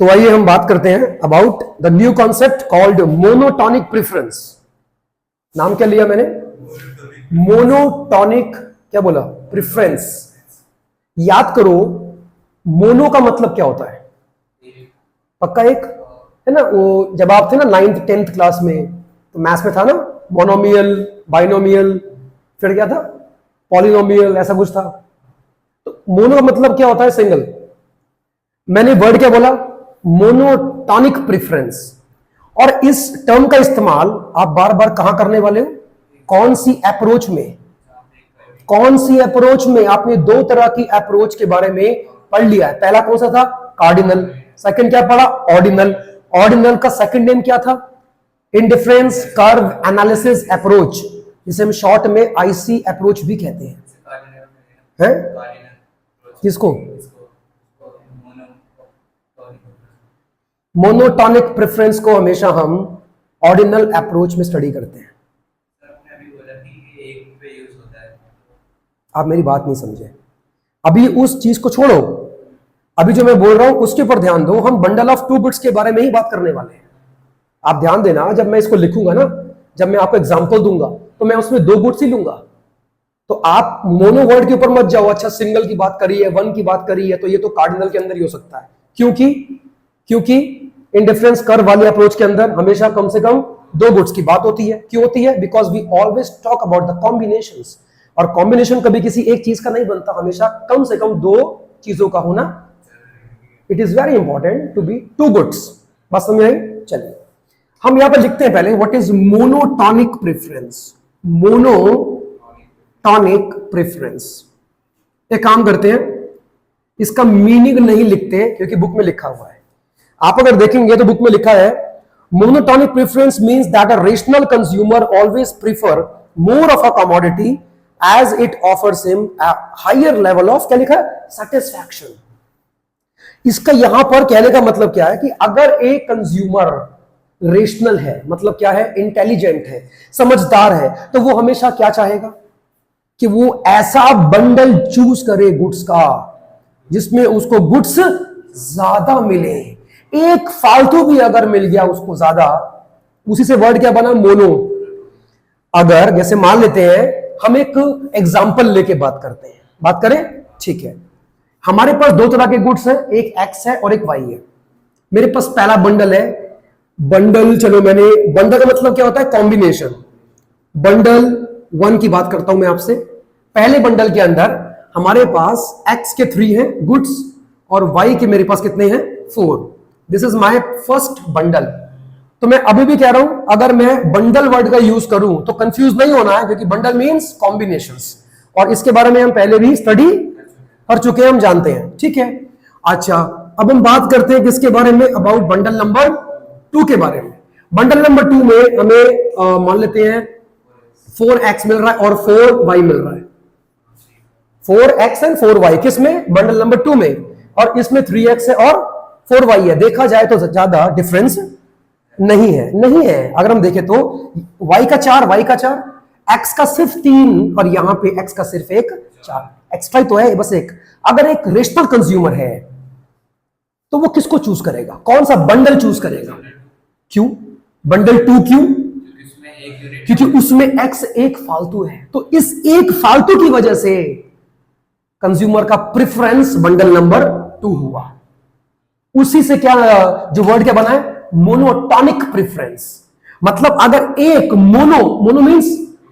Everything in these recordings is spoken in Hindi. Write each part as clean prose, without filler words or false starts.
तो आइए हम बात करते हैं about the new concept called monotonic preference. नाम क्या लिया मैंने? मोनोटॉनिक क्या बोला? प्रेफरेंस। याद करो, मोनो का मतलब क्या होता है? पक्का एक है ना। वो जब आप थे ना 9th 10th क्लास में, तो मैथ्स में था ना मोनोमियल, बाइनोमियल, फिर क्या था? पॉलिनोमियल, ऐसा कुछ था। तो मोनो का मतलब क्या होता है? सिंगल। मैंने वर्ड क्या बोला? Monotonic preference. और इस टर्म का इस्तेमाल आप बार बार कहां करने वाले हो? कौन सी अप्रोच में? कौन सी अप्रोच में? आपने दो तरह की अप्रोच के बारे में पढ़ लिया है। पहला कौन सा था? कार्डिनल। सेकंड क्या पढ़ा? ऑर्डिनल। ऑर्डिनल का सेकंड नेम क्या था? इंडिफरेंस कर्व एनालिसिस अप्रोच, जिसे हम शॉर्ट में आईसी अप्रोच भी कहते हैं। किसको? मोनोटॉनिक प्रेफरेंस को हमेशा हम ऑर्डिनल अप्रोच में स्टडी करते हैं। आप मेरी बात नहीं समझे। अभी उस चीज को छोड़ो, अभी जो मैं बोल रहा हूं उसके ऊपर ध्यान दो। हम बंडल ऑफ टू बिट्स के बारे में ही बात करने वाले हैं। आप ध्यान देना, जब मैं इसको लिखूंगा ना, जब मैं आपको एग्जांपल दूंगा, तो मैं उसमें दो बिट्स ही लूंगा। तो आप मोनो वर्ड के ऊपर मत जाओ। अच्छा, सिंगल की बात करी है, वन की बात करी है, तो ये तो कार्डिनल के अंदर ही हो सकता है। क्योंकि इंडिफरेंस कर्व वाले अप्रोच के अंदर हमेशा कम से कम दो गुड्स की बात होती है। क्यों होती है? Because we always talk about the combinations, और कॉम्बिनेशन कभी किसी एक चीज का नहीं बनता, हमेशा कम से कम दो चीजों का होना। It is very important to be two goods. बात समझ आई? चलिए हम यहां पर लिखते हैं पहले, what is monotonic preference. Monotonic preference. एक काम करते हैं, इसका मीनिंग नहीं लिखते क्योंकि बुक में लिखा हुआ है। आप अगर देखेंगे तो बुक में लिखा है, monotonic preference means that a rational consumer always prefer more of a commodity as it offers him a higher level of, क्या लिखा है? सेटिस्फैक्शन। इसका यहां पर कहने का मतलब क्या है कि अगर एक कंज्यूमर रेशनल है, मतलब क्या है? इंटेलिजेंट है, समझदार है, तो वो हमेशा क्या चाहेगा? कि वो ऐसा बंडल चूज करे गुड्स का जिसमें उसको गुड्स ज्यादा मिले। एक फालतू भी अगर मिल गया उसको ज्यादा, उसी से वर्ड क्या बना? मोनो। अगर जैसे मान लेते हैं, हम एक एग्जांपल लेके बात करते हैं, बात करें, ठीक है। हमारे पास दो तरह के गुड्स हैं, एक एक्स है और एक वाई है। मेरे पास पहला बंडल है। बंडल, चलो मैंने, बंडल का मतलब क्या होता है? कॉम्बिनेशन। बंडल वन की बात करता हूं मैं आपसे। पहले बंडल के अंदर हमारे पास एक्स के 3 हैं गुड्स और वाई के मेरे पास कितने हैं? 4। This is my first bundle. तो मैं अभी भी कह रहा हूं, अगर मैं बंडल वर्ड का यूज करूं तो कंफ्यूज नहीं होना है, क्योंकि बंडल मींस कॉम्बिनेशंस, और इसके बारे में हम पहले भी स्टडी कर चुके हैं, हम जानते हैं, ठीक है। अच्छा, अब हम बात करते हैं किसके बारे में? अबाउट बंडल नंबर 2 के बारे में। बंडल नंबर 2 में हमें मान लेते हैं 4x मिल रहा है और 4y मिल रहा है। 4x एंड 4y किस में? बंडल नंबर 2 में। और इसमें 3x है और 4y है। देखा जाए तो ज्यादा डिफरेंस नहीं है। अगर हम देखें तो y का 4, y का 4, x का सिर्फ 3 और यहां पे x का सिर्फ एक 4। एक्स्ट्रा ही तो है, बस एक। अगर एक रेशनल कंज्यूमर है तो वो किसको चूज करेगा? कौन सा बंडल चूज करेगा? क्यों बंडल 2? क्यों? क्योंकि उसमें x एक फालतू है। तो इस एक फालतू की वजह से कंज्यूमर का प्रेफरेंस बंडल नंबर 2 हुआ। उसी से क्या, जो वर्ड क्या बना है? Monotonic preference. मतलब अगर एक मोनो मींस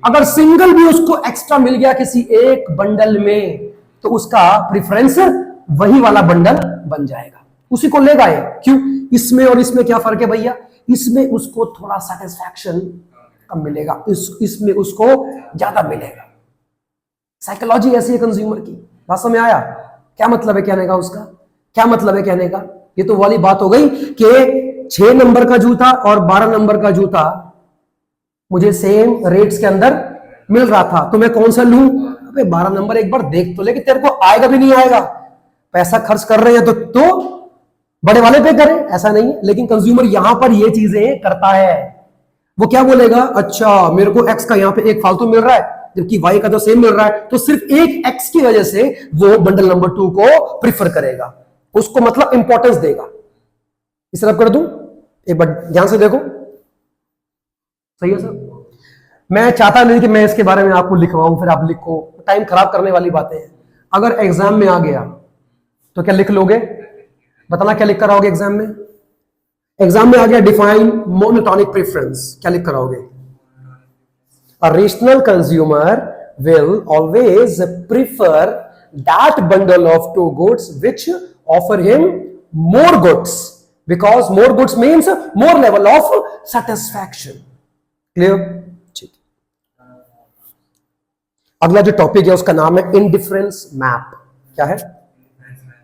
अगर सिंगल भी उसको एक्स्ट्रा मिल गया किसी एक बंडल में, तो उसका प्रेफरेंस वही वाला बंडल बन जाएगा, उसी को लेगा ये। क्यों? इसमें और इसमें क्या फर्क है भैया? इसमें उसको थोड़ा सेटिस्फैक्शन कम मिलेगा, इसमें उसको ज्यादा मिलेगा। साइकोलॉजी ऐसी है कंज्यूमर की। बात समझ आया? क्या मतलब है कहने का? उसका क्या मतलब है कहने का? ये तो वाली बात हो गई कि 6 नंबर का जूता और 12 नंबर का जूता मुझे सेम रेट्स के अंदर मिल रहा था, तो मैं कौन सा लूं? अबे 12 नंबर एक बार देख तो ले कि तेरे को आएगा भी नहीं आएगा। पैसा खर्च कर रहे हैं तो बड़े वाले पे करें, ऐसा नहीं है। लेकिन कंज्यूमर यहां पर ये चीजें करता है। वो क्या बोलेगा? अच्छा, मेरे को एक्स का यहां पे एक फालतू मिल रहा है, जबकि वाई का तो सेम मिल रहा है, तो सिर्फ एक एक्स की वजह से वो बंडल नंबर 2 को प्रीफर करेगा, उसको मतलब इंपॉर्टेंस देगा। इस तरफ कर दूं, एक बार ध्यान से देखो, सही है सर? मैं चाहता नहीं कि मैं इसके बारे में आपको लिखवाऊं फिर आप लिखो, टाइम खराब करने वाली बातें हैं। अगर एग्जाम में आ गया तो क्या लिख लोगे? बताना क्या लिख कर आओगे एग्जाम में? एग्जाम में आ गया डिफाइन मोनोटोनिक प्रेफरेंस, क्या लिख कर आओगे? A rational consumer will always prefer that bundle of two goods which offer him more goods, because more goods means more level of satisfaction. Clear? ठीक। अगला जो टॉपिक है उसका नाम है इंडिफरेंस मैप। क्या है?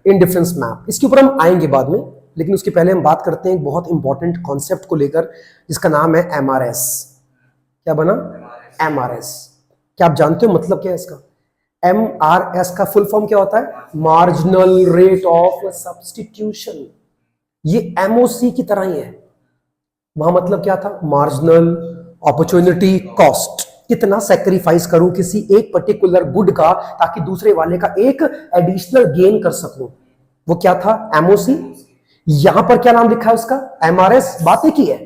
Indifference map. इसके ऊपर हम आएंगे बाद में, लेकिन उसके पहले हम बात करते हैं एक बहुत इंपॉर्टेंट कॉन्सेप्ट को लेकर जिसका नाम है एमआरएस। क्या बना? एमआरएस। क्या आप जानते हो मतलब क्या है इसका? एमआरएस का फुल फॉर्म क्या होता है? Marginal rate of substitution. ये एमओसी की तरह ही है। वहां मतलब क्या था? Marginal opportunity cost. कितना सैक्रिफाइस करूं किसी एक पर्टिकुलर गुड का ताकि दूसरे वाले का एक एडिशनल गेन कर सकूं, वो क्या था? एमओसी। यहां पर क्या नाम लिखा है उसका? एमआरएस। बातें की है,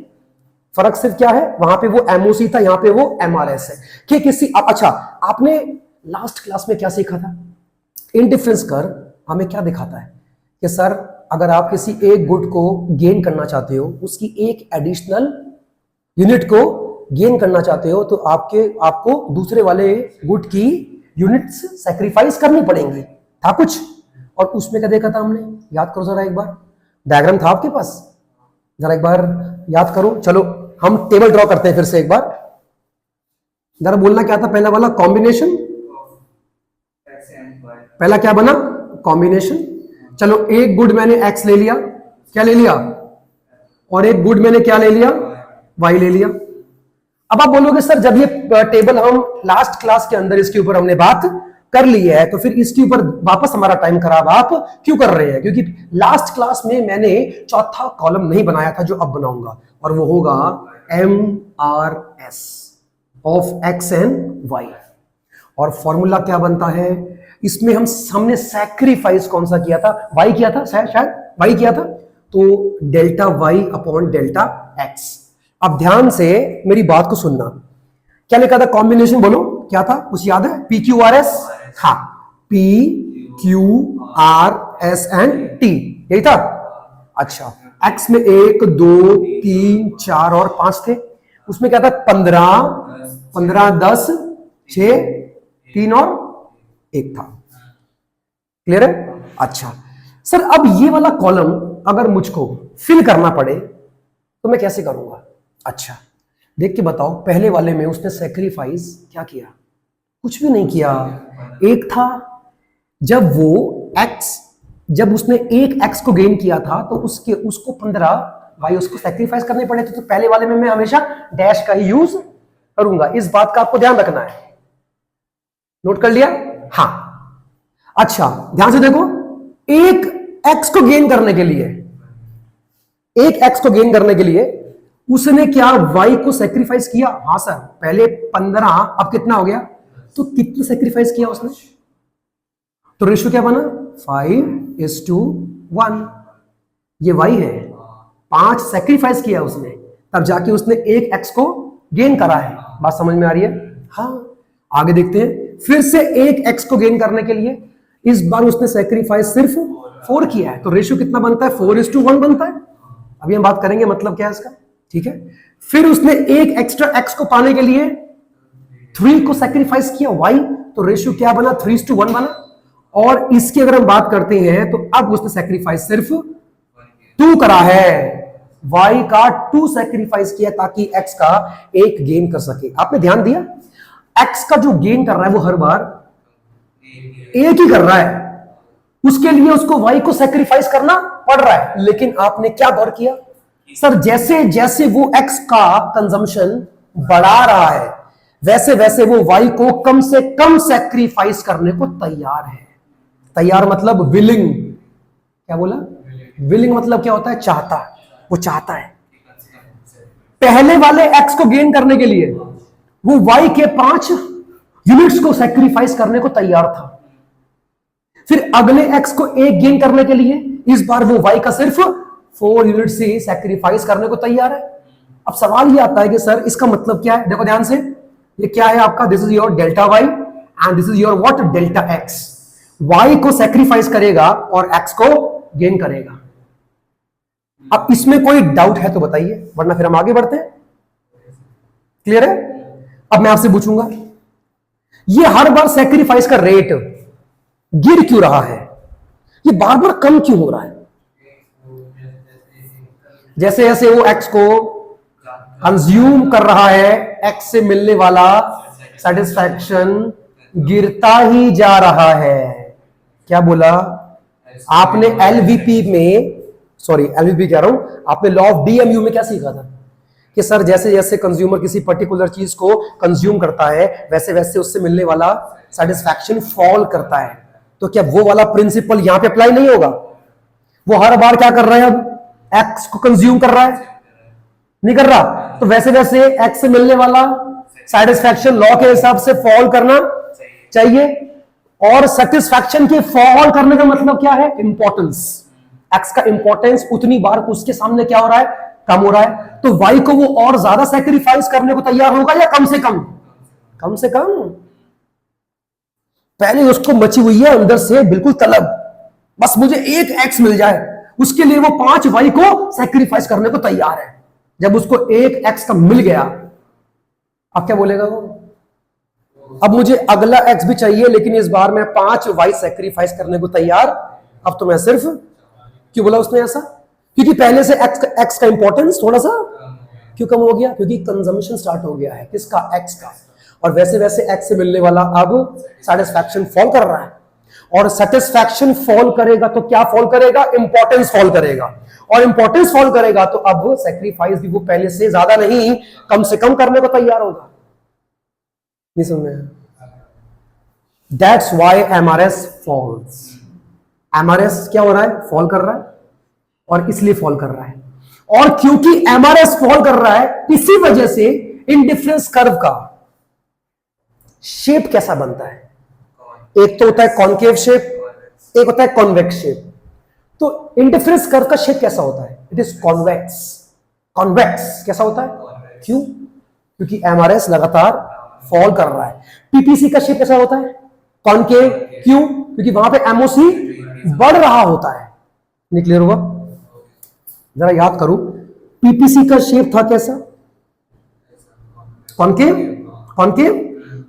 फर्क सिर्फ क्या है? वहां पे वो एमओसी था, यहां पे वो एमआरएस है। कि किसी अच्छा, आपने लास्ट क्लास में क्या सीखा था? इंडिफरेंस कर हमें क्या दिखाता है कि सर अगर आप किसी एक गुड को गेन करना चाहते हो, उसकी एक एडिशनल यूनिट को गेन करना चाहते हो, तो आपको दूसरे वाले गुड की यूनिट्स सैक्रिफाइस करनी पड़ेंगी। था कुछ? और उसमें क्या देखा था हमने? याद करो जरा एक बार, डायग्राम था आपके पास? जरा एक बार याद करो। चलो हम टेबल ड्रॉ करते हैं फिर से एक बार। जरा बोलना क्या था? पहला वाला कॉम्बिनेशन। पहला क्या बना? कॉम्बिनेशन। चलो एक गुड मैंने एक्स ले लिया, क्या ले लिया? और एक गुड मैंने क्या ले लिया? वाई ले लिया। अब आप बोलोगे सर जब ये टेबल हम लास्ट क्लास के अंदर इसके ऊपर हमने बात कर ली है तो फिर इसके ऊपर वापस हमारा टाइम खराब आप क्यों कर रहे हैं? क्योंकि लास्ट क्लास में मैंने चौथा कॉलम नहीं बनाया था जो अब बनाऊंगा, और वो होगा MRS of X and Y. और फॉर्मूला क्या बनता है इसमें? हमने सैक्रिफाइस कौन सा किया था? वाई किया था, शायद वाई किया था, तो delta Y upon delta X. अब ध्यान से मेरी बात को सुनना। क्या लिखा था? कॉम्बिनेशन बोलो क्या था? कुछ याद है? P Q R S. हाँ, P Q R S and T, यही था। अच्छा, एक्स में 1 2 3 4 और 5 थे। उसमें क्या था? 15 15 10 6 3 और 1 था। क्लियर है? अच्छा सर, अब ये वाला कॉलम अगर मुझको फिल करना पड़े तो मैं कैसे करूंगा? अच्छा देख के बताओ, पहले वाले में उसने सैक्रिफाइस क्या किया? कुछ भी नहीं किया। एक था जब उसने एक एक्स को गेन किया था तो उसको 15 भाई उसको सैक्रिफाइस करने पड़े थे, तो पहले वाले में मैं हमेशा डैश का ही यूज करूंगा। इस बात का आपको ध्यान रखना है। नोट कर लिया? हाँ। अच्छा ध्यान से देखो, एक एक्स को गेन करने के लिए उसने क्या वाई को सैक्रिफाइस किया? हाँ सर, पहले 15, अब कितना हो गया? तो कितना सैक्रिफाइस किया उसने? तो रेशियो क्या बना? 5:1। ये वाई है, 5 सैक्रिफाइस किया उसने, तब जाके उसने एक एक्स को गेन करा है। बात समझ में आ रही है? हाँ। आगे देखते हैं, फिर से एक एक्स को गेन करने के लिए इस बार उसने सैक्रिफाइस सिर्फ 4 किया है, तो रेशियो कितना बनता है? 4:1 बनता है। अभी हम बात करेंगे मतलब क्या है इसका, ठीक है। फिर उसने एक एक्स्ट्रा एक्स को पाने के लिए 3 को सैक्रिफाइस किया वाई, तो रेशियो क्या बना? 3:1 बना। और इसकी अगर हम बात करते हैं तो अब उसने सैक्रिफाइस सिर्फ 2 करा है, वाई का 2 सैक्रिफाइस किया ताकि एक्स का एक गेन कर सके। आपने ध्यान दिया? एक्स का जो गेन कर रहा है वो हर बार एक ही कर रहा है, उसके लिए उसको वाई को सैक्रिफाइस करना पड़ रहा है। लेकिन आपने क्या गौर किया सर, जैसे जैसे वो एक्स का कंजम्पशन बढ़ा रहा है वैसे वैसे वो वाई को कम से कम सैक्रिफाइस करने को तैयार है। तैयार मतलब विलिंग। क्या बोला? विलिंग मतलब क्या होता है? चाहता। वो चाहता है। पहले वाले एक्स को गेन करने के लिए वो वाई के 5 यूनिट्स को सैक्रिफाइस करने को तैयार था। फिर अगले एक्स को एक गेन करने के लिए इस बार वो वाई का सिर्फ 4 यूनिट से सैक्रिफाइस करने को तैयार है। अब सवाल ये आता है कि सर इसका मतलब क्या है? देखो ध्यान से, ये क्या है आपका? This is your delta Y and this is your what? Delta X. Y को सैक्रिफाइस करेगा और एक्स को गेन करेगा। अब इसमें कोई डाउट है तो बताइए, वरना फिर हम आगे बढ़ते हैं। क्लियर है? अब मैं आपसे पूछूंगा, ये हर बार सैक्रिफाइस का रेट गिर क्यों रहा है? ये बार बार कम क्यों हो रहा है? जैसे जैसे वो एक्स को कंज्यूम कर रहा है, एक्स से मिलने वाला सेटिस्फैक्शन गिरता ही जा रहा है। क्या बोला आपने? एलवीपी में, सॉरी एलवीपी कह रहा हूं, आपने लॉ ऑफ डीएमयू में क्या सीखा था कि सर जैसे जैसे कंज्यूमर किसी पर्टिकुलर चीज को कंज्यूम करता है वैसे वैसे उससे मिलने वाला सेटिस्फैक्शन फॉल करता है। तो क्या वो वाला प्रिंसिपल यहां पे अप्लाई नहीं होगा? वो हर बार क्या कर रहा है? अब एक्स को कंज्यूम कर रहा है, नहीं कर रहा? तो वैसे वैसे एक्स से मिलने वाला सेटिस्फैक्शन लॉ के हिसाब से फॉल करना चाहिए। और सेटिस्फैक्शन के फॉल करने का मतलब क्या है? इंपॉर्टेंस। एक्स का इंपॉर्टेंस उतनी बार उसके सामने क्या हो रहा है? कम हो रहा है। तो वाई को वो और ज्यादा सैक्रिफाइस करने को तैयार होगा या कम से कम? कम से कम। पहले उसको मची हुई है अंदर से बिल्कुल तलब, बस मुझे एक एक्स मिल जाए, उसके लिए वो 5 वाई को सैक्रिफाइस करने को तैयार है। जब उसको एक एक्स का मिल गया, अब क्या बोलेगा वो? अब मुझे अगला एक्स भी चाहिए, लेकिन इस बार मैं 5 वाई सैक्रिफाइस करने को तैयार। अब तो मैं सिर्फ, क्यों बोला उसने ऐसा? क्योंकि पहले से एक्स का इंपॉर्टेंस थोड़ा सा क्यों कम हो गया? क्योंकि कंजम्पशन स्टार्ट हो गया है। किसका? एक्स का। और वैसे वैसे एक्स से मिलने वाला अब सेटिस्फैक्शन फॉल कर रहा है। और सेटिस्फैक्शन फॉल करेगा तो क्या फॉल करेगा? इंपॉर्टेंस फॉल करेगा। और इंपॉर्टेंस फॉल करेगा तो अब सैक्रिफाइस भी वो पहले से ज्यादा नहीं, कम से कम करने को तैयार होगा। नहीं समझ में? That's why MRS falls. MRS क्या हो रहा है? फॉल कर रहा है। और इसलिए फॉल कर रहा है। और क्योंकि एमआरएस फॉल कर रहा है, इसी वजह से इंडिफरेंस कर्व का शेप कैसा बनता है? एक तो होता है कॉनकेव शेप, एक होता है कॉन्वेक्स शेप। तो इंडिफरेंस कर्व का शेप कैसा होता है? It is convex. कॉन्वेक्स कैसा होता है? क्यों? क्योंकि एमआरएस लगातार फॉल कर रहा है। पीपीसी का शेप कैसा होता है? कॉनकेव। क्यों? क्योंकि वहां पे एमओसी बढ़ रहा होता है। नहीं क्लियर हुआ? जरा याद करो, पीपीसी का शेप था कैसा? कॉनकेव। कॉनकेव।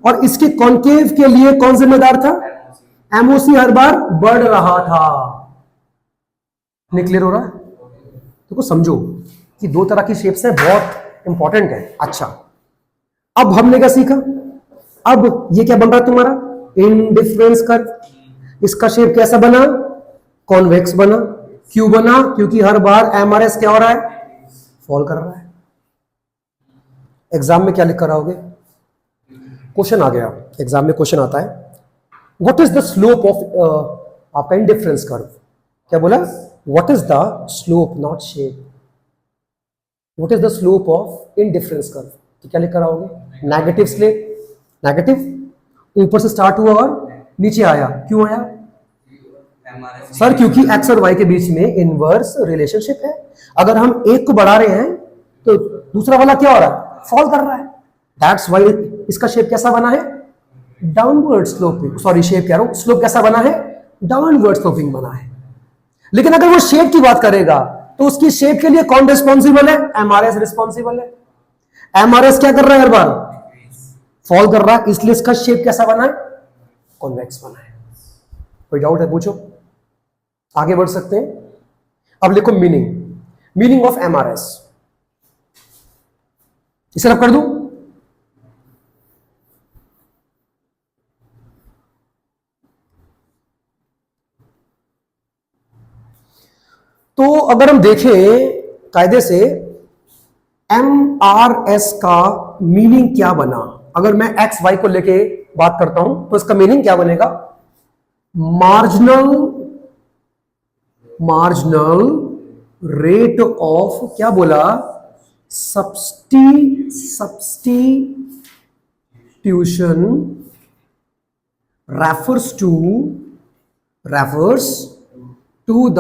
और इसके कॉनकेव के लिए कौन जिम्मेदार था? एमओसी हर बार बढ़ रहा था। नहीं क्लियर हो रहा? तो कुछ समझो कि 2 तरह की शेप्स है, बहुत इंपॉर्टेंट है। अच्छा, अब हमने क्या सीखा? अब ये क्या बन रहा है तुम्हारा? Indifference curve. इसका शेप कैसा बना? कॉन्वेक्स बना। क्यों बना? क्योंकि हर बार एमआरएस क्या हो रहा है? फॉल कर रहा है। एग्जाम में क्या लिख कर आओगे? क्वेश्चन आ गया, एग्जाम में क्वेश्चन आता है, what is the slope of आप इंडिफरेंस कर्व? क्या बोला? What is the slope, not shape, what is the slope of indifference curve? तो क्या लिख कर आओगे? Negative slope. नेगेटिव, ऊपर से स्टार्ट हुआ और नीचे आया। क्यों आया? सर क्योंकि एक्स और वाई के बीच में इनवर्स रिलेशनशिप है। अगर हम एक को बढ़ा रहे हैं तो दूसरा वाला क्या हो रहा है? फॉल कर रहा है। दैट्स व्हाई इसका शेप कैसा बना है? Downward sloping. सॉरी, शेप कह रहा हूं, स्लोप कैसा बना है? डाउनवर्ड स्लोपिंग बना है। लेकिन अगर वो शेप की बात करेगा तो उसकी शेप के लिए कौन रिस्पॉन्सिबल है? एमआरएस रिस्पॉन्सिबल है। एमआरएस क्या कर रहा है? हर बार फॉल कर रहा है, इसलिए इसका शेप कैसा बना है? कॉन्वेक्स बना है। कोई डाउट है? पूछो, आगे बढ़ सकते हैं। अब लिखो मीनिंग ऑफ एमआरएस। इसे रब कर दूं? तो अगर हम देखें कायदे से एमआरएस का मीनिंग क्या बना, अगर मैं एक्स वाई को लेके बात करता हूं तो इसका मीनिंग क्या बनेगा? मार्जिनल रेट ऑफ, क्या बोला? Substitution refers to, the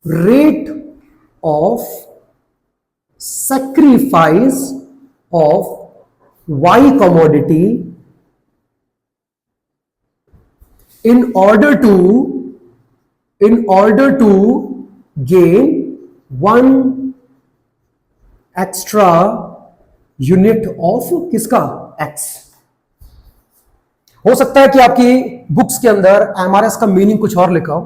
rate of sacrifice of Y commodity in order to gain one extra unit of किसका X। हो सकता है कि आपकी बुक्स के अंदर एमआरएस का मीनिंग कुछ और लिखा हो,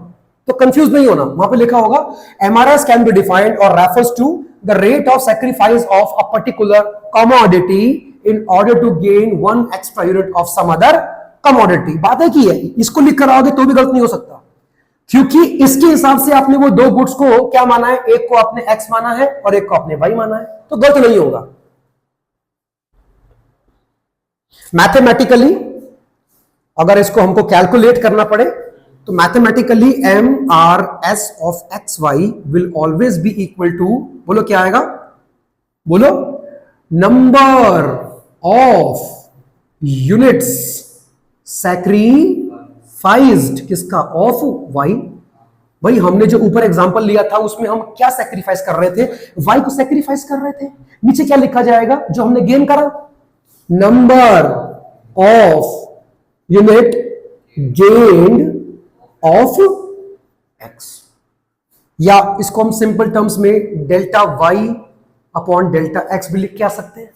तो कंफ्यूज नहीं होना। वहां पे लिखा होगा एमआरएस कैन बी डिफाइंड और refers to the rate of sacrifice of a particular commodity in order to gain one extra unit of some other commodity. बात है कि है, इसको लिख कर आओगे तो भी गलत नहीं हो सकता, क्योंकि इसके हिसाब से आपने वो दो गुड्स को क्या माना है, एक को आपने एक्स माना है और एक को आपने वाई माना है, तो गलत नहीं होगा। मैथमेटिकली अगर इसको हमको कैलकुलेट करना पड़े तो mathematically M R S of X Y will always be equal to, बोलो क्या आएगा, बोलो नंबर ऑफ यूनिट्स सैक्रिफाइस्ड किसका, ऑफ वाई। भाई हमने जो ऊपर एग्जांपल लिया था उसमें हम क्या सैक्रिफाइस कर रहे थे, वाई को सैक्रिफाइस कर रहे थे। नीचे क्या लिखा जाएगा जो हमने गेन करा, number of unit gained of X, या इसको हम सिंपल टर्म्स में delta Y upon delta X भी लिख के आ सकते हैं,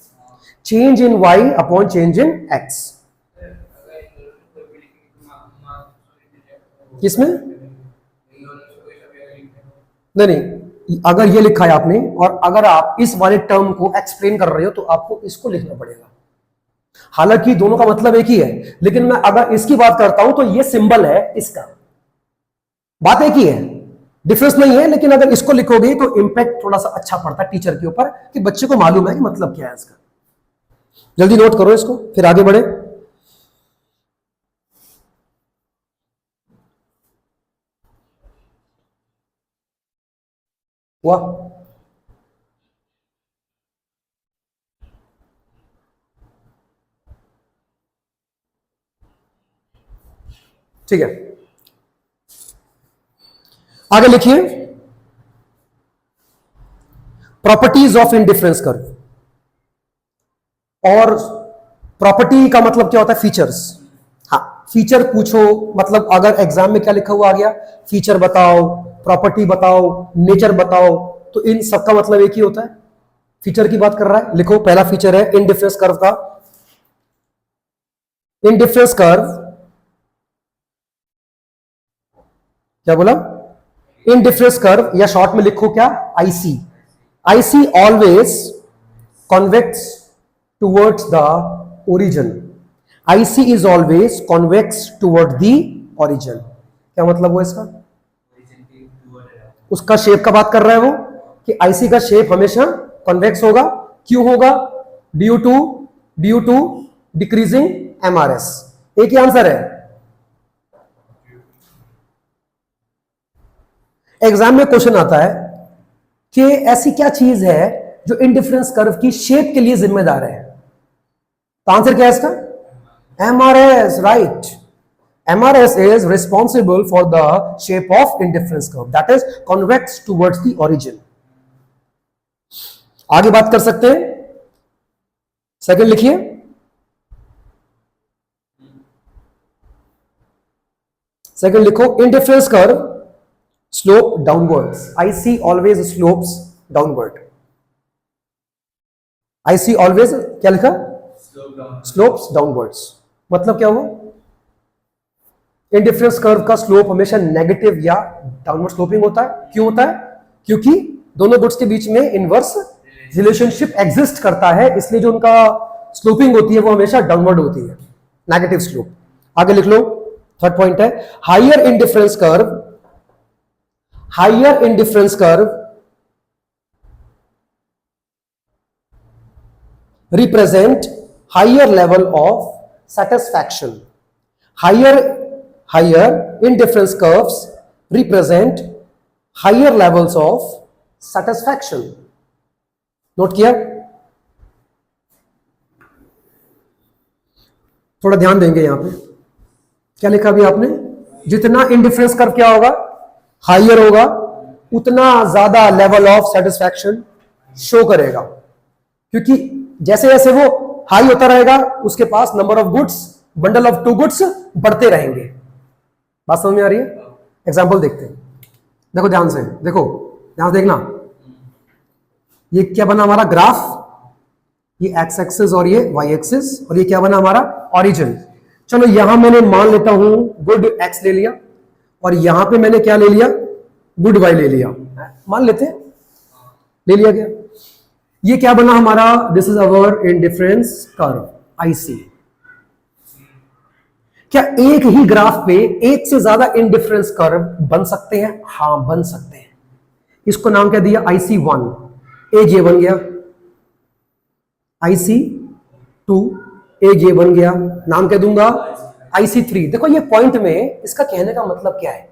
change in Y upon change in X. किसमें नहीं, अगर ये लिखा है आपने और अगर आप इस वाले टर्म को एक्सप्लेन कर रहे हो तो आपको इसको लिखना पड़ेगा। हालांकि दोनों का मतलब एक ही है, लेकिन मैं अगर इसकी बात करता हूं तो ये सिंबल है इसका, बात एक ही है, डिफरेंस नहीं है। लेकिन अगर इसको लिखोगे तो इंपैक्ट थोड़ा सा अच्छा पड़ता है टीचर के ऊपर कि बच्चे को मालूम है कि मतलब क्या है इसका। जल्दी नोट करो इसको, फिर आगे बढ़े। वाह, ठीक है, आगे लिखिए प्रॉपर्टीज ऑफ इंडिफरेंस कर्व। और प्रॉपर्टी का मतलब क्या होता है, फीचर्स। हाँ, फीचर पूछो मतलब अगर एग्जाम में क्या लिखा हुआ आ गया, फीचर बताओ, प्रॉपर्टी बताओ, नेचर बताओ, तो इन सबका मतलब एक ही होता है, फीचर की बात कर रहा है। लिखो पहला फीचर है इंडिफरेंस कर्व का। इंडिफरेंस कर्व क्या बोला, इंडिफरेंस कर्व या शॉर्ट में लिखो क्या, IC. IC always convex towards the origin. IC is always convex toward the origin. क्या मतलब हुआ इसका, उसका शेप का बात कर रहा है वो, कि आईसी का शेप हमेशा कॉन्वेक्स होगा। क्यों होगा, ड्यू टू डिक्रीजिंग एमआरएस। एक ही आंसर है। एग्जाम में क्वेश्चन आता है कि ऐसी क्या चीज है जो इंडिफरेंस कर्व की शेप के लिए जिम्मेदार है, तो आंसर क्या है इसका, MRS, right. MRS is responsible for the shape of indifference curve, that is convex towards the origin. आगे बात कर सकते हैं, सेकंड लिखिए। सेकंड लिखो indifference curve slope downwards. IC always slopes downward. IC always क्या लिखा, स्लोप्स डाउनवर्ड्स। मतलब क्या हुआ, इंडिफरेंस कर्व का स्लोप हमेशा नेगेटिव या डाउनवर्ड स्लोपिंग होता है। क्यों होता है, क्योंकि दोनों गुड्स के बीच में इनवर्स रिलेशनशिप एग्जिस्ट करता है, इसलिए जो उनका स्लोपिंग होती है वो हमेशा डाउनवर्ड होती है, नेगेटिव स्लोप। आगे लिख लो, थर्ड पॉइंट है higher indifference curve. Higher indifference curve represent higher level of satisfaction. Higher indifference curves represent higher levels of satisfaction. Note किया, थोड़ा ध्यान देंगे यहां पे। क्या लिखा अभी आपने, जितना इंडिफरेंस कर्व क्या होगा, हाइयर होगा, उतना ज्यादा लेवल ऑफ सेटिस्फैक्शन शो करेगा, क्योंकि जैसे जैसे वो हाई होता रहेगा उसके पास number of goods, bundle of two goods बढ़ते रहेंगे। बात समझ में आ रही है? एग्जांपल देखते हैं, देखो ध्यान से, देखो ध्यान से देखना, ये क्या बना हमारा ग्राफ, ये एक्स एक्सिस और ये वाई एक्सिस, और ये क्या बना हमारा ओरिजिन। चलो यहां मैंने मान लेता हूं गुड एक्स ले लिया, और यहां पे मैंने क्या ले लिया, गुड वाई ले लिया, मान लेते हैं, ले लिया गया। ये क्या बना हमारा, this is our indifference curve IC. क्या एक ही ग्राफ पे एक से ज्यादा इंडिफरेंस कर्व बन सकते हैं? हां बन सकते हैं। इसको नाम क्या दिया, IC1, एक ये बन गया, IC2 एक ये बन गया, नाम क्या दूंगा, IC3। देखो ये पॉइंट में इसका कहने का मतलब क्या है,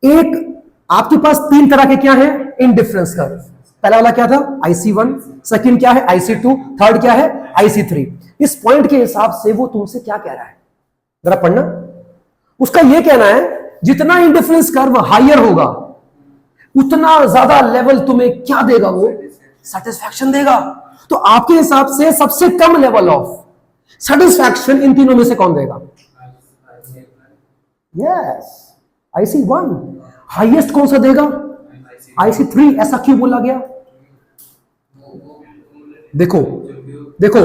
एक आपके पास तीन तरह के क्या है, इंडिफरेंस कर्व। पहला वाला क्या था, IC1, सेकंड क्या है, IC2, थर्ड क्या है, IC3। इस पॉइंट के हिसाब से वो तुमसे क्या कह रहा है, जरा पढ़ना। उसका यह कहना है जितना इंडिफरेंस कर्व हायर होगा उतना ज्यादा लेवल तुम्हें क्या देगा, वो सेटिस्फैक्शन देगा। तो आपके हिसाब से सबसे कम लेवल ऑफ सेटिस्फैक्शन इन तीनों में से कौन देगा? Yes, IC1। हाईएस्ट कौन सा देगा, IC3। ऐसा क्यों बोला गया? देखो देखो,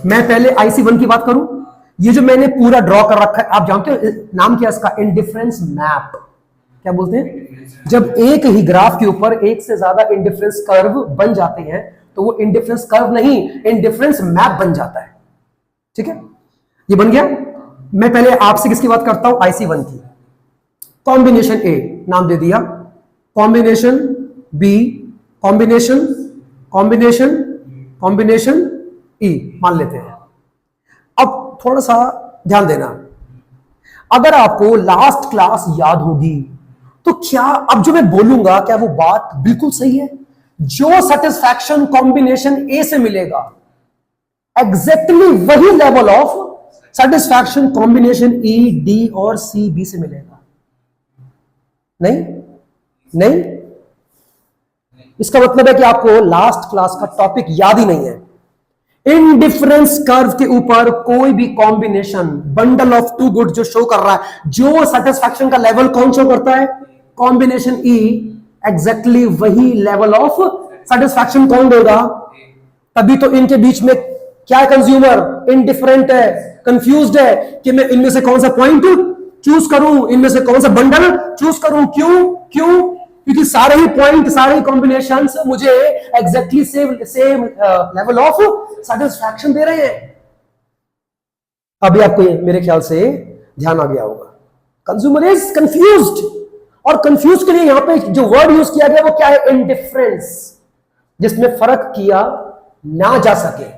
मैं पहले IC1 की बात करूं, ये जो मैंने पूरा ड्रॉ कर रखा है, आप जानते हो नाम क्या इसका, इंडिफरेंस मैप। क्या बोलते हैं? जब एक ही ग्राफ के ऊपर एक से ज्यादा इंडिफरेंस कर्व बन जाते हैं तो वो इंडिफरेंस कर्व नहीं, इंडिफरेंस मैप बन जाता है। ठीक है, ये बन गया। मैं पहले आपसे किसकी बात करता हूं, IC1 की। कॉम्बिनेशन ए नाम दे दिया, combination B, combination combination combination E मान लेते हैं। अब थोड़ा सा ध्यान देना, अगर आपको लास्ट क्लास याद होगी तो क्या अब जो मैं बोलूंगा क्या वो बात बिल्कुल सही है? जो सेटिस्फैक्शन कॉम्बिनेशन ए से मिलेगा एग्जैक्टली वही level of satisfaction combination E, D और सी, बी से मिलेगा। नहीं नहीं, इसका मतलब है कि आपको लास्ट क्लास का टॉपिक याद ही नहीं है। इंडिफरेंस कर्व के ऊपर कोई भी combination bundle of two good जो शो कर रहा है, जो सेटिस्फैक्शन का लेवल कौन शो करता है, कॉम्बिनेशन ई, एग्जैक्टली वही लेवल ऑफ सेटिस्फैक्शन कौन देगा? तभी तो इनके बीच में क्या है, कंज्यूमर इंडिफरेंट है, कंफ्यूज्ड है कि मैं इनमें से कौन सा पॉइंट चूज करूं, इनमें से कौन सा बंडल चूज करूं। क्यों क्यों? क्योंकि सारे ही पॉइंट, सारे ही कॉम्बिनेशंस मुझे exactly same level of satisfaction दे रहे हैं। अभी आपको मेरे ख्याल से ध्यान आ गया होगा, कंज्यूमर इज कंफ्यूज्ड, और कंफ्यूज के लिए यहां पे जो वर्ड यूज किया गया वो क्या है, इंडिफरेंस, जिसमें फर्क किया ना जा सके।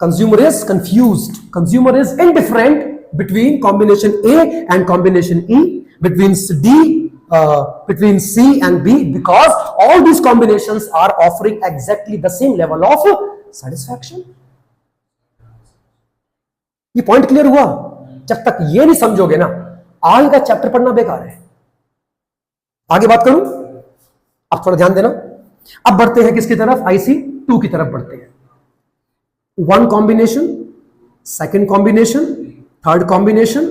Consumer is confused, consumer is indifferent between combination A and combination E, between D, between C and B, because all these combinations are offering exactly the same level of satisfaction. ये पॉइंट क्लियर हुआ? जब तक ये नहीं समझोगे ना, आगे का चैप्टर पढ़ना बेकार है। आगे बात करूं, अब थोड़ा ध्यान देना। अब बढ़ते हैं किसकी तरफ, IC2 की तरफ बढ़ते हैं। One combination, second combination, third combination,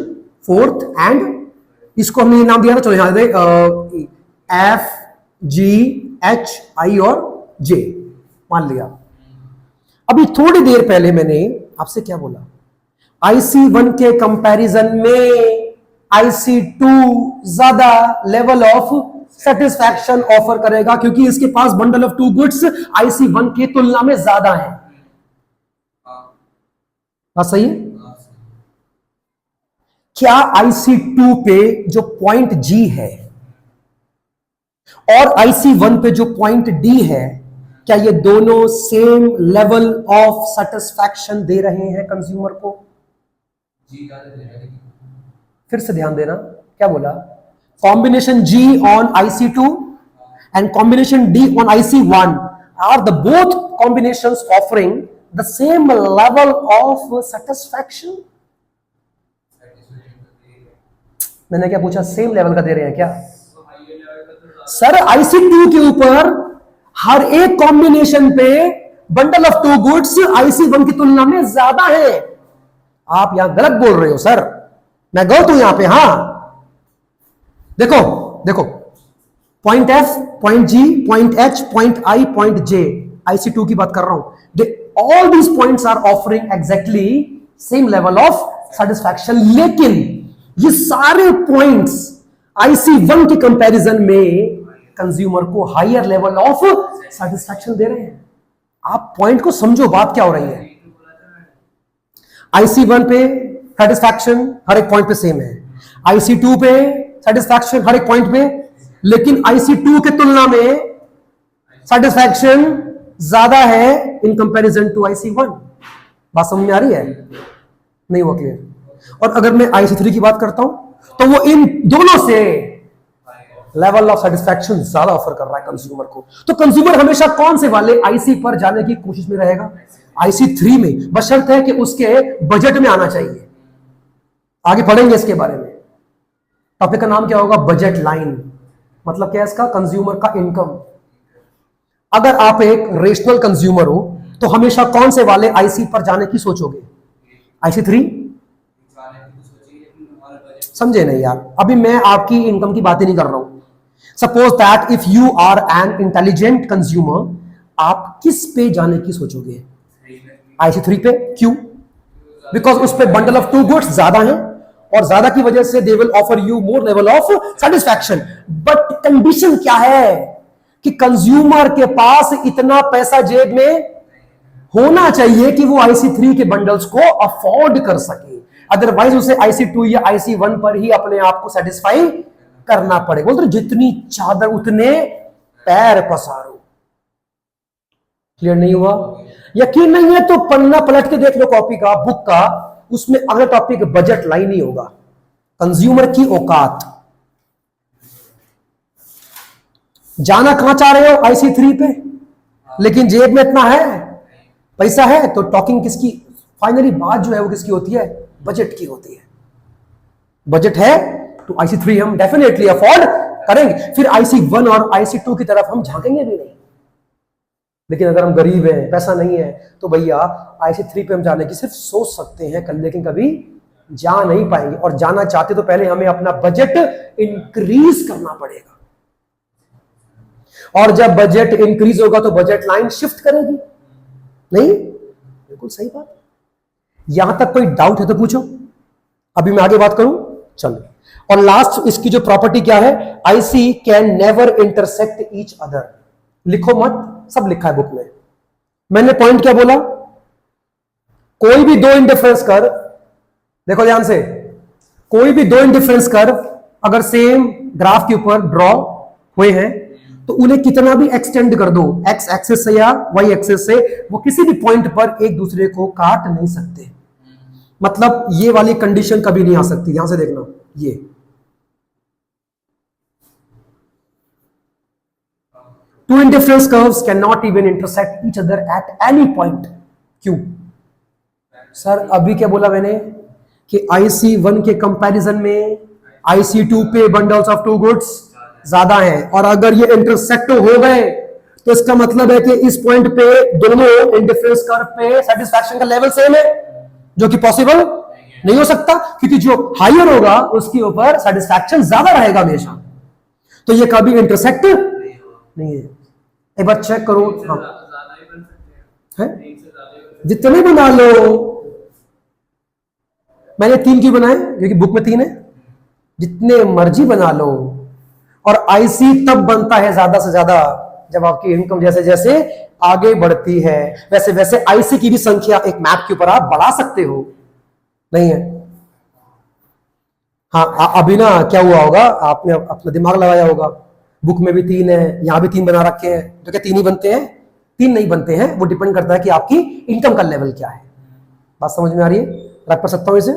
fourth, and इसको हमने नाम दिया था, चलो यहां दे F, G, H, I और J मान लिया। अभी थोड़ी देर पहले मैंने आपसे क्या बोला, IC1 के कंपैरिजन में IC2 ज्यादा लेवल ऑफ सेटिस्फैक्शन ऑफर करेगा, क्योंकि इसके पास bundle of two goods IC1 की तुलना में ज्यादा है। बात सही है? क्या IC2 पे जो पॉइंट G है और IC1 पे जो पॉइंट D है, क्या ये दोनों सेम लेवल ऑफ सेटिस्फैक्शन दे रहे हैं कंज्यूमर को? फिर से ध्यान देना, क्या बोला, combination G on IC2 and combination D on IC1 are the both combinations offering the same level of satisfaction? मैंने क्या पूछा, सेम लेवल का दे रहे हैं क्या? सर IC2 के ऊपर हर एक कॉम्बिनेशन पे bundle of two goods IC1 की तुलना में ज्यादा है। आप यहां गलत बोल रहे हो सर, मैं गलत हूं यहां पे। हां देखो देखो, point F, point G, point H, point I, point J, IC2 की बात कर रहा हूं। All these points are offering exactly same level of satisfaction, लेकिन ये सारे पॉइंट्स IC1 के कंपैरिजन में कंज्यूमर को हायर लेवल ऑफ सेटिस्फैक्शन दे रहे हैं। आप पॉइंट को समझो, बात क्या हो रही है। IC1 पे सेटिस्फैक्शन हर एक पॉइंट पे सेम है, IC2 पे सेटिस्फैक्शन हर एक पॉइंट पे, लेकिन IC2 के तुलना में सेटिस्फैक्शन ज्यादा है इन कंपैरिजन टू IC1। बात समझ में आ रही है? नहीं हुआ क्लियर? और अगर मैं IC3 की बात करता हूं तो वो इन दोनों से लेवल ऑफ सेटिस्फैक्शन ज्यादा ऑफर कर रहा है कंज्यूमर को। तो कंज्यूमर हमेशा कौन से वाले IC पर जाने की कोशिश में रहेगा? IC3 में, बशर्त है कि उसके बजट में आना चाहिए। आगे पढ़ेंगे इसके बारे में। टॉपिक का नाम क्या होगा? Budget line. मतलब क्या है इसका? कंज्यूमर का इनकम। अगर आप एक रेशनल कंज्यूमर हो तो हमेशा कौन से वाले IC पर जाने की सोचोगे? IC3? समझे नहीं यार, अभी मैं आपकी इनकम की बातें नहीं कर रहा हूं। Suppose that if you are an intelligent consumer, आप किस पे जाने की सोचोगे? IC3 पे। क्यों? बिकॉज उस पे बंडल ऑफ टू गुड्स ज्यादा है और ज्यादा की वजह से they will offer you more level of satisfaction. But condition क्या है कि कंज्यूमर के पास इतना पैसा जेब में होना चाहिए कि वो IC3 के बंडल्स को अफोर्ड कर सके, अदरवाइज उसे IC2 या IC1 पर ही अपने आप को सेटिस्फाई करना पड़ेगा। बोलते जितनी चादर उतने पैर पसारो। क्लियर नहीं हुआ? यकीन नहीं है तो पन्ना पलट के देख लो कॉपी का, बुक का, उसमें अगला टॉपिक बजट लाइन ही होगा, कंज्यूमर की औकात। जाना कहां चाह रहे हो? IC3 पे, लेकिन जेब में इतना है, पैसा है, तो टॉकिंग किसकी? फाइनली बात जो है वो किसकी होती है? बजट की होती है। बजट है तो IC3 हम डेफिनेटली अफोर्ड करेंगे, फिर IC1 और IC2 की तरफ हम झांकेंगे भी नहीं। लेकिन अगर हम गरीब हैं, पैसा नहीं है, तो भैया IC3 पे हम जाने की सिर्फ सोच सकते हैं कल, लेकिन कभी जा नहीं पाएंगे। और जाना चाहते तो पहले हमें अपना बजट इंक्रीज करना पड़ेगा, और जब बजट इंक्रीज होगा तो बजट लाइन शिफ्ट करेगी। नहीं? बिल्कुल सही बात। यहां तक कोई डाउट है तो पूछो, अभी मैं आगे बात करूं। चलो, और लास्ट इसकी जो प्रॉपर्टी क्या है? IC can never intersect each other. लिखो मत, सब लिखा है बुक में। मैंने पॉइंट क्या बोला? कोई भी दो इंडिफरेंस कर्व, देखो ध्यान से, कोई भी दो इंडिफरेंस कर्व अगर सेम ग्राफ के ऊपर ड्रॉ हुए हैं तो उन्हें कितना भी एक्सटेंड कर दो, एक्स एक्सिस से या वाई एक्सिस से, वो किसी भी पॉइंट पर एक दूसरे को काट नहीं सकते। मतलब ये वाली कंडीशन कभी नहीं आ सकती। यहां से देखना, ये two indifference curves can not even intersect each other at any point. क्यों? सर अभी क्या बोला मैंने कि IC1 के कंपैरिजन में IC2 पे बंडल्स ऑफ टू गुड्स ज्यादा है, और अगर ये इंटरसेक्ट हो गए तो इसका मतलब है कि इस पॉइंट पे दोनों इंडिफरेंस कर्व पे सेटिस्फैक्शन का लेवल सेम है, जो कि पॉसिबल नहीं हो सकता, क्योंकि जो हायर होगा उसके ऊपर सेटिस्फैक्शन ज्यादा रहेगा हमेशा। तो ये कभी इंटरसेक्ट नहीं है। एक बार चेक करो। हाँ, है? जितने बना लो। मैंने 3 क्यों बनाए? क्योंकि बुक में 3 है। जितने मर्जी बना लो, और IC तब बनता है ज्यादा से ज्यादा जब आपकी इनकम जैसे जैसे आगे बढ़ती है, वैसे वैसे IC की भी संख्या एक मैप के ऊपर आप बढ़ा सकते हो। नहीं है? हाँ, अभी ना क्या हुआ होगा, आपने अपना दिमाग लगाया होगा, बुक में भी 3 है, यहां भी 3 बना रखे हैं, तो क्या 3 ही बनते हैं? 3 नहीं बनते हैं, वो डिपेंड करता है कि आपकी इनकम का लेवल क्या है। बात समझ में आ रही है? रख पा सकता हूं इसे?